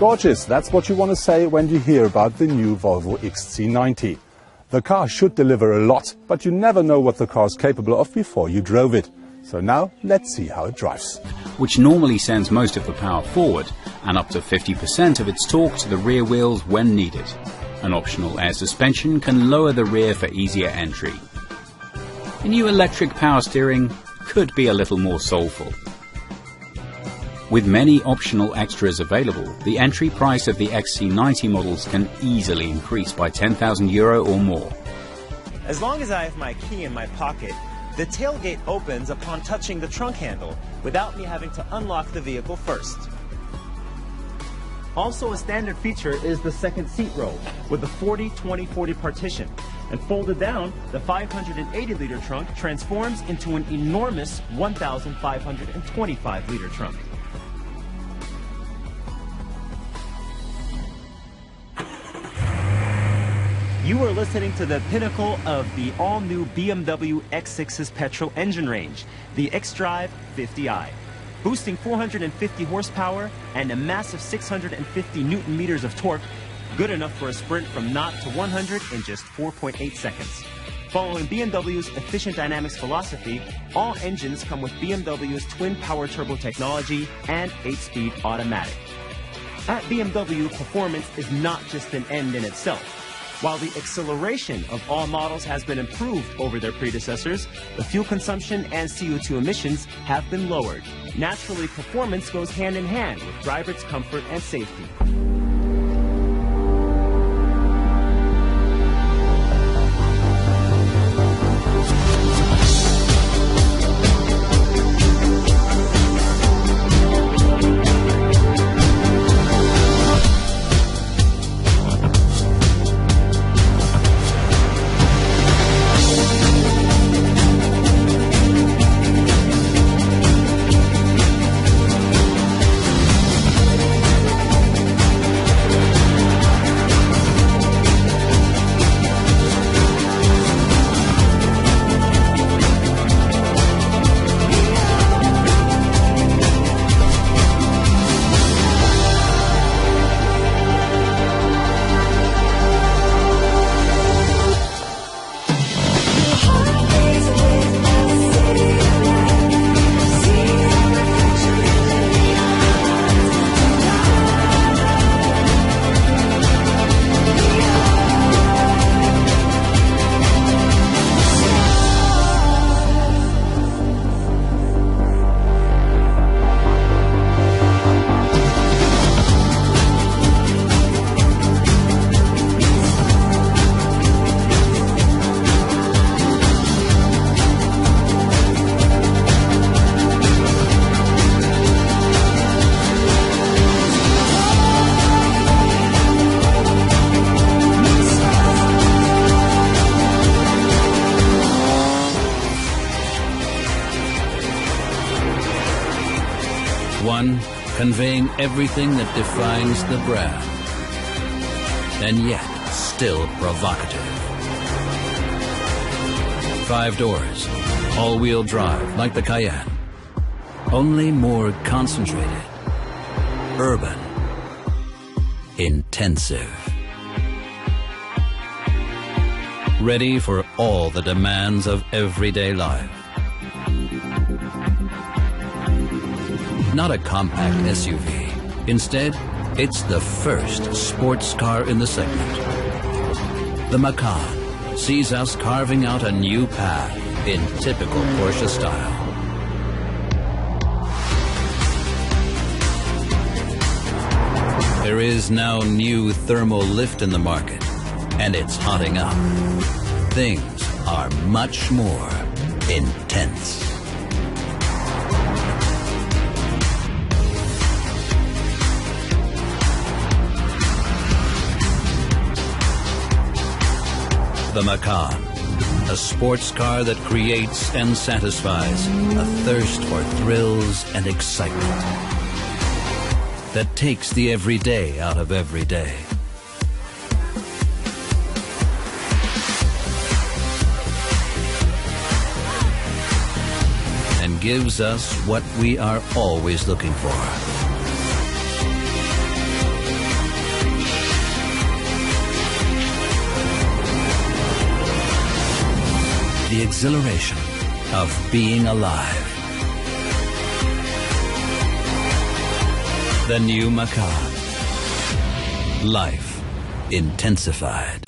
gorgeous, that's what you want to say when you hear about the new Volvo XC90. The car should deliver a lot, but you never know what the car is capable of before you drove it. So now, let's see how it drives. Which normally sends most of the power forward and up to 50% of its torque to the rear wheels when needed. An optional air suspension can lower the rear for easier entry. A new electric power steering could be a little more soulful. With many optional extras available, the entry price of the XC90 models can easily increase by €10,000 or more. As long as I have my key in my pocket, the tailgate opens upon touching the trunk handle without me having to unlock the vehicle first. Also a standard feature is the second seat row with a 40-20-40 partition. And folded down, the 580-liter trunk transforms into an enormous 1,525-liter trunk. You are listening to the pinnacle of the all-new BMW X6's petrol engine range, the xDrive 50i. Boosting 450 horsepower and a massive 650 newton meters of torque, good enough for a sprint from 0 to 100 in just 4.8 seconds. Following BMW's efficient dynamics philosophy, all engines come with BMW's twin power turbo technology and 8-speed automatic. At BMW, performance is not just an end in itself. While the acceleration of all models has been improved over their predecessors, the fuel consumption and CO2 emissions have been lowered. Naturally, performance goes hand in hand with drivers' comfort and safety. One conveying everything that defines the brand, and yet still provocative. 5 doors, all-wheel drive like the Cayenne, only more concentrated, urban, intensive. Ready for all the demands of everyday life. Not a compact SUV. Instead, it's the first sports car in the segment. The Macan sees us carving out a new path in typical Porsche style. There is now new thermal lift in the market, and it's hotting up. Things are much more intense. The Macan, a sports car that creates and satisfies a thirst for thrills and excitement, that takes the everyday out of every day. And gives us what we are always looking for. the exhilaration of being alive. The new Macan. Life intensified.